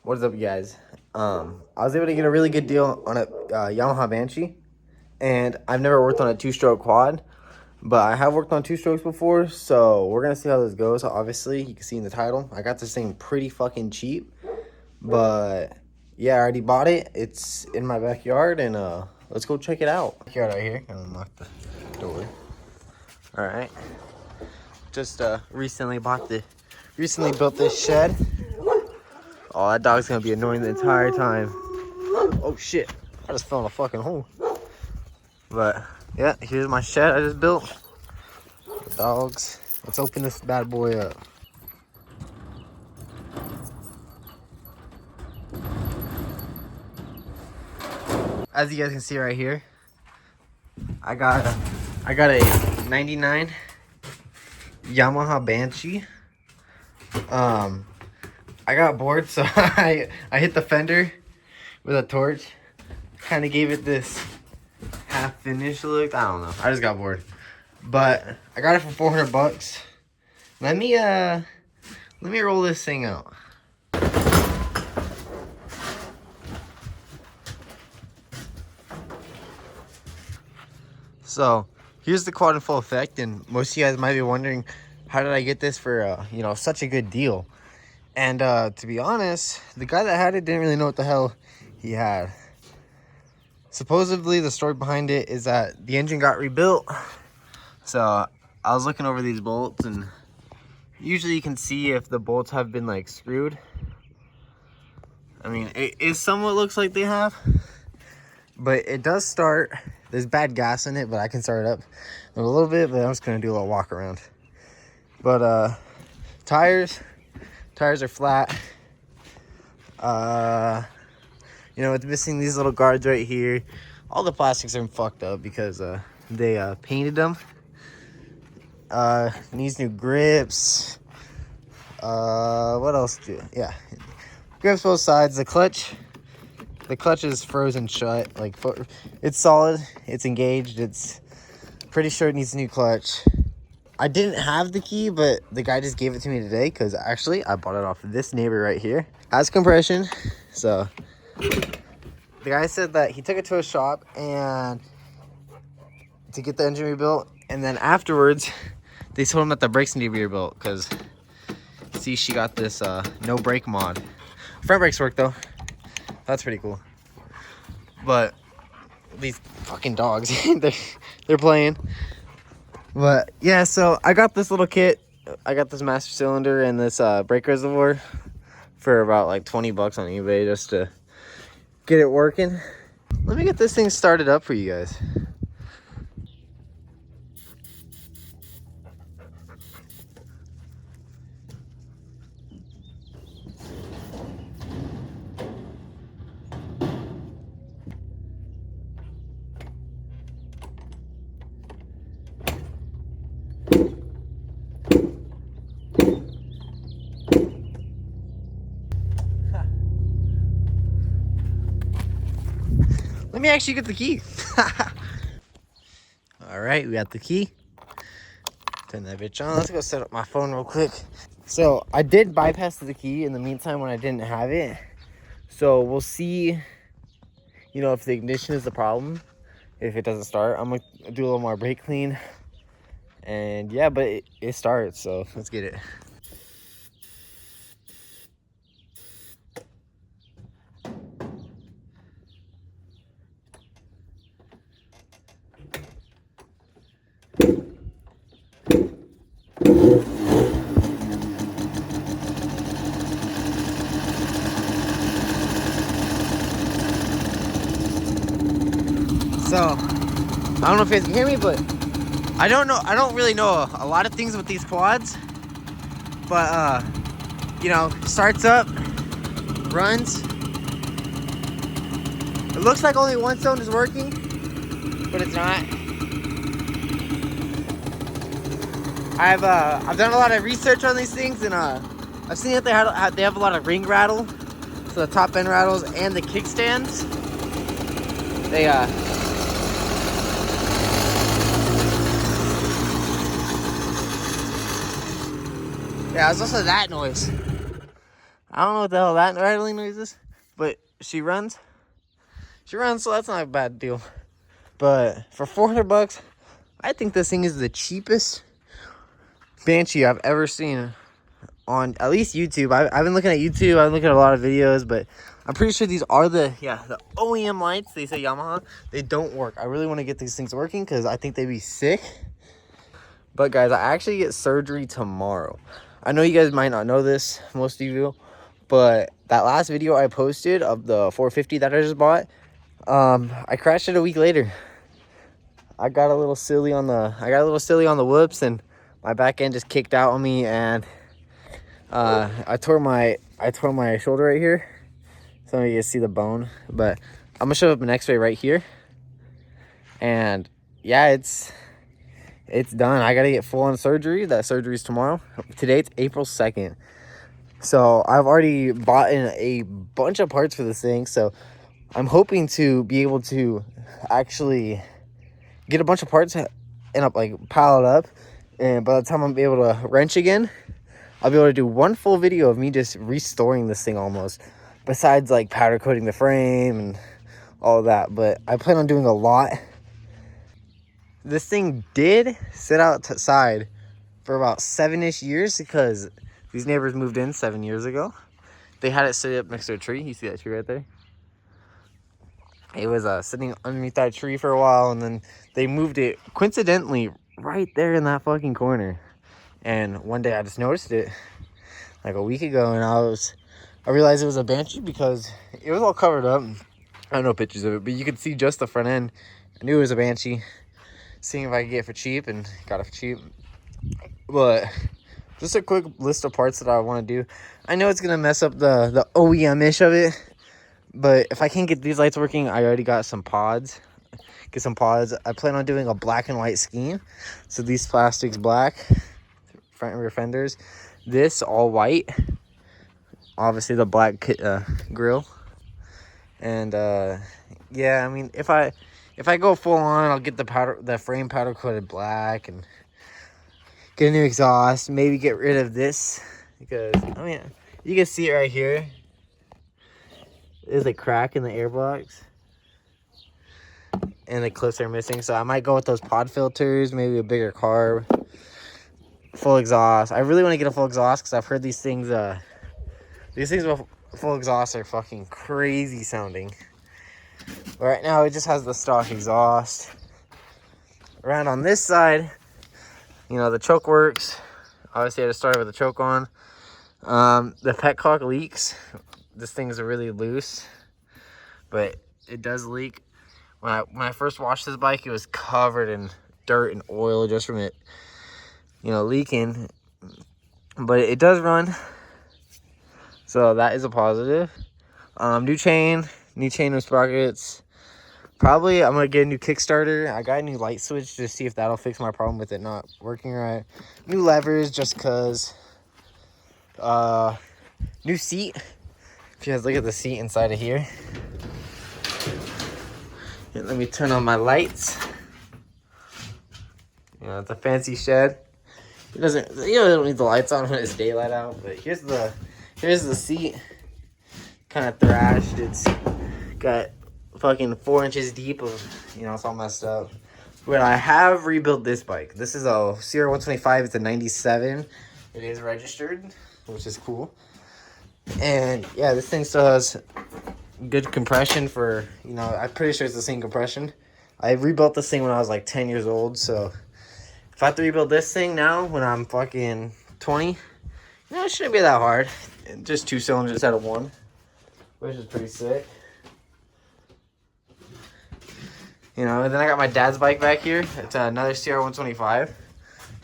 What is up, you guys? I was able to get a really good deal on a Yamaha Banshee, and I've never worked on a two-stroke quad, but I have worked on two strokes before, so we're gonna see how this goes. Obviously, you can see in the title, I got this thing pretty fucking cheap, but yeah, I already bought it. It's in my backyard, and let's go check it out. Backyard right here. I'll unlock the door. All right. Just recently built this shed. Oh, that dog's gonna be annoying the entire time. Oh shit, I just fell in a fucking hole. But yeah, here's my shed I just built. The dogs. Let's open this bad boy up. As you guys can see right here, I got a 99 Yamaha Banshee. I got bored, so I hit the fender with a torch. Kind of gave it this half-finished look. I don't know. I just got bored. But I got it for 400 bucks. Let me roll this thing out. So here's the quad in full effect, and most of you guys might be wondering, how did I get this for you know, such a good deal? And to be honest, the guy that had it didn't really know what the hell he had. Supposedly the story behind it is that the engine got rebuilt. So I was looking over these bolts, and usually you can see if the bolts have been like screwed. I mean, it somewhat looks like they have, but it does start. There's bad gas in it, but I can start it up a little bit, but I'm just gonna do a little walk around. But tires are flat. You know, it's missing these little guards right here. All the plastics are fucked up because they painted them. Needs new grips. What else yeah, grips both sides. The clutch is frozen shut. Like, it's solid, it's engaged, it's pretty sure it needs a new clutch. I didn't have the key, but the guy just gave it to me today because actually I bought it off of this neighbor right here. Has compression. So the guy said that he took it to a shop and to get the engine rebuilt, and then afterwards they told him that the brakes need to be rebuilt because, see, she got this no brake mod. Front brakes work though. That's pretty cool. But these fucking dogs, they're playing. But yeah, so I got this little kit. I got this master cylinder and this brake reservoir for about like 20 bucks on eBay just to get it working. Let me get this thing started up for you guys. Let me actually get the key. All right, we got the key. Turn that bitch on. Let's go set up my phone real quick. So I did bypass the key in the meantime when I didn't have it. So we'll see, you know, if the ignition is the problem. If it doesn't start, I'm gonna do a little more brake clean. And yeah, but it starts, so let's get it. So, I don't know if you guys can hear me, but I don't really know a lot of things with these quads. But, you know, starts up, runs. It looks like only one cylinder is working, but it's not. I've done a lot of research on these things, and I've seen that they have a lot of ring rattle, so the top end rattles and the kickstands. They yeah, it's also that noise. I I don't know what the hell that rattling noise is, but she runs. She runs, so that's not a bad deal. But for $400, I think this thing is the cheapest banshee I've ever seen on at least YouTube. I've been looking at YouTube. I've been looking at a lot of videos, but I'm pretty sure these are the OEM lights. They say Yamaha. They don't work. I really want to get these things working because I think they'd be sick. But guys, I actually get surgery tomorrow. I know you guys might not know this, most of you, but that last video I posted of the 450 that I just bought, I crashed it a week later. I got a little silly on the whoops, and my back end just kicked out on me, and I tore my shoulder right here. So you can see the bone, but I'm gonna show up an x-ray right here. And yeah, it's done. I gotta get full-on surgery. That surgery's tomorrow. Today it's April 2nd. So I've already bought in a bunch of parts for this thing. So I'm hoping to be able to actually get a bunch of parts and up, like, pile it up. And by the time I'm able to wrench again, I'll be able to do one full video of me just restoring this thing almost. Besides, like, powder coating the frame and all that. But I plan on doing a lot. This thing did sit outside for about 7-ish years because these neighbors moved in 7 years ago. They had it sit up next to a tree. You see that tree right there? It was sitting underneath that tree for a while, and then they moved it coincidentally right there in that fucking corner. And one day I just noticed it like a week ago, and I realized it was a banshee because it was all covered up. I don't know pictures of it, but you could see just the front end. I knew it was a banshee. Seeing if I could get it for cheap, and got it for cheap. But just a quick list of parts that I want to do. I know it's gonna mess up the OEM-ish of it, but if I can't get these lights working, I already got some pods. Get some pods. I plan on doing a black and white scheme. So these plastics black, front and rear fenders. This all white. Obviously the black grill. And yeah, I mean, if I go full on, I'll get the frame powder coated black and get a new exhaust. Maybe get rid of this because, I mean, you can see it right here. There's a crack in the air box, and the clips are missing. So I might go with those pod filters, maybe a bigger carb, full exhaust. I really want to get a full exhaust because I've heard these things with full exhaust are fucking crazy sounding. But right now it just has the stock exhaust. Around on this side, you know, the choke works. Obviously I just started with the choke on. The petcock leaks. This thing's really loose, but it does leak. When I first washed this bike, it was covered in dirt and oil just from it, you know, leaking. But it does run, so that is a positive. New chain and sprockets. Probably I'm gonna get a new Kickstarter. I got a new light switch to see if that'll fix my problem with it not working right. New levers just cause. New seat. If you guys look at the seat inside of here. And let me turn on my lights. You know, it's a fancy shed. It doesn't, you know, it don't need the lights on when it's daylight out, but here's the seat. Kind of thrashed. It's got fucking 4 inches deep of, you know, it's all messed up. But I have rebuilt this bike. This is a CR125. It's a 97. It is registered, which is cool. And yeah, this thing still has good compression for, you know, I'm pretty sure it's the same compression. I rebuilt this thing when I was like 10 years old, so if I have to rebuild this thing now when I'm fucking 20, you know, it shouldn't be that hard. Just 2 cylinders instead of 1, which is pretty sick. You know, and then I got my dad's bike back here. It's another CR125.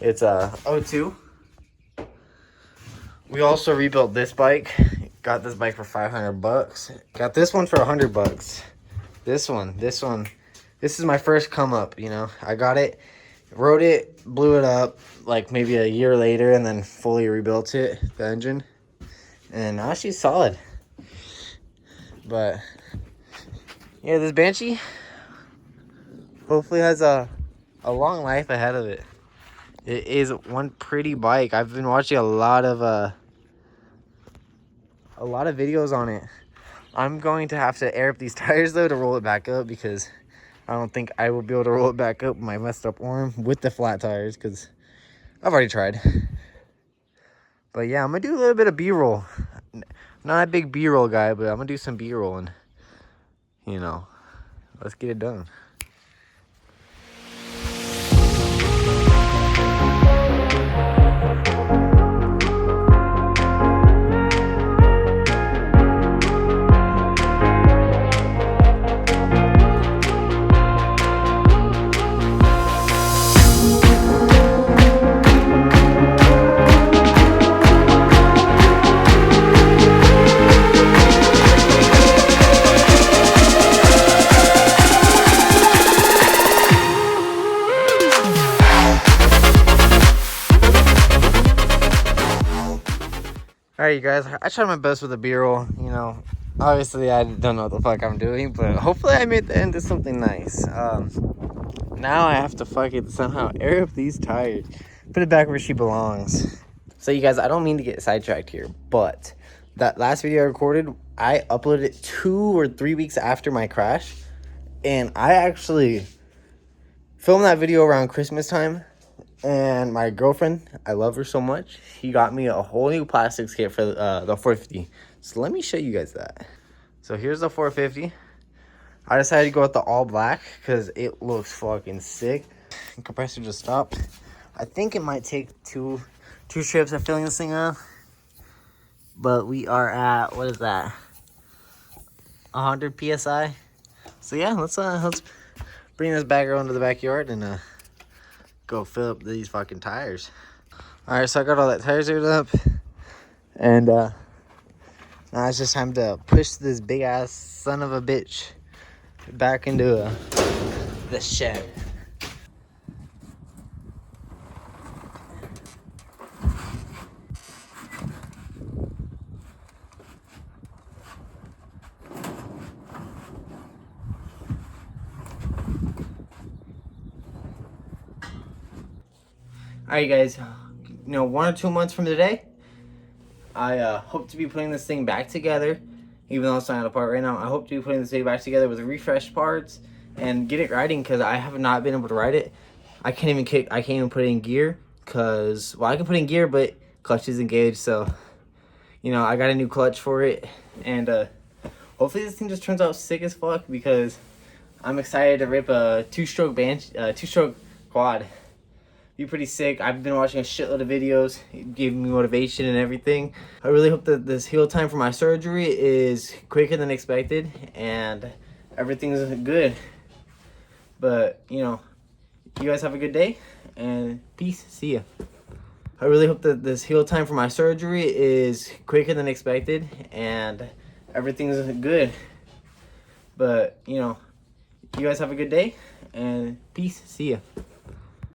It's a 02. We also rebuilt this bike. Got this bike for $500. Got this one for $100. This one. This is my first come up, you know. I got it, rode it, blew it up like maybe a year later, and then fully rebuilt it, the engine. And now she's solid. But yeah, this Banshee hopefully has a long life ahead of it. It is one pretty bike. I've been watching a lot of a lot of videos on it. I'm going to have to air up these tires though to roll it back up, because I don't think I will be able to roll it back up with my messed up arm with the flat tires, because I've already tried. But yeah, I'm gonna do a little bit of B-roll. Not a big B-roll guy, but I'm gonna do some B-roll, and you know, let's get it done. Alright, you guys, I tried my best with the B-roll. You know, obviously I don't know what the fuck I'm doing, but hopefully I made the end to something nice. Now I have to fucking somehow air up these tires, put it back where she belongs. So you guys, I don't mean to get sidetracked here, but that last video I recorded, I uploaded it 2 or 3 weeks after my crash, and I actually filmed that video around Christmas time. And my girlfriend, I love her so much, she got me a whole new plastics kit for the 450. So let me show you guys that. So here's the 450. I decided to go with the all black because it looks fucking sick. The compressor just stopped. I think it might take two trips of filling this thing up. But we are at, what is that? 100 PSI. So yeah, let's bring this bad girl into the backyard and go fill up these fucking tires. All right, so I got all that tires aired up, and now it's just time to push this big ass son of a bitch back into the shed. All right, guys, you know, 1 or 2 months from today, I hope to be putting this thing back together. Even though it's not apart right now, I hope to be putting this thing back together with refreshed parts and get it riding, because I have not been able to ride it. I can't even put it in gear, because, well, I can put it in gear, but clutch is engaged. So, you know, I got a new clutch for it, and hopefully this thing just turns out sick as fuck, because I'm excited to rip a two-stroke quad. Be pretty sick. I've been watching a shitload of videos. It gave me motivation and everything. I really hope that this heal time for my surgery is quicker than expected and everything's good. But, you know, you guys have a good day and peace. See ya. I really hope that this heal time for my surgery is quicker than expected and everything's good. But, you know, you guys have a good day and peace. See ya.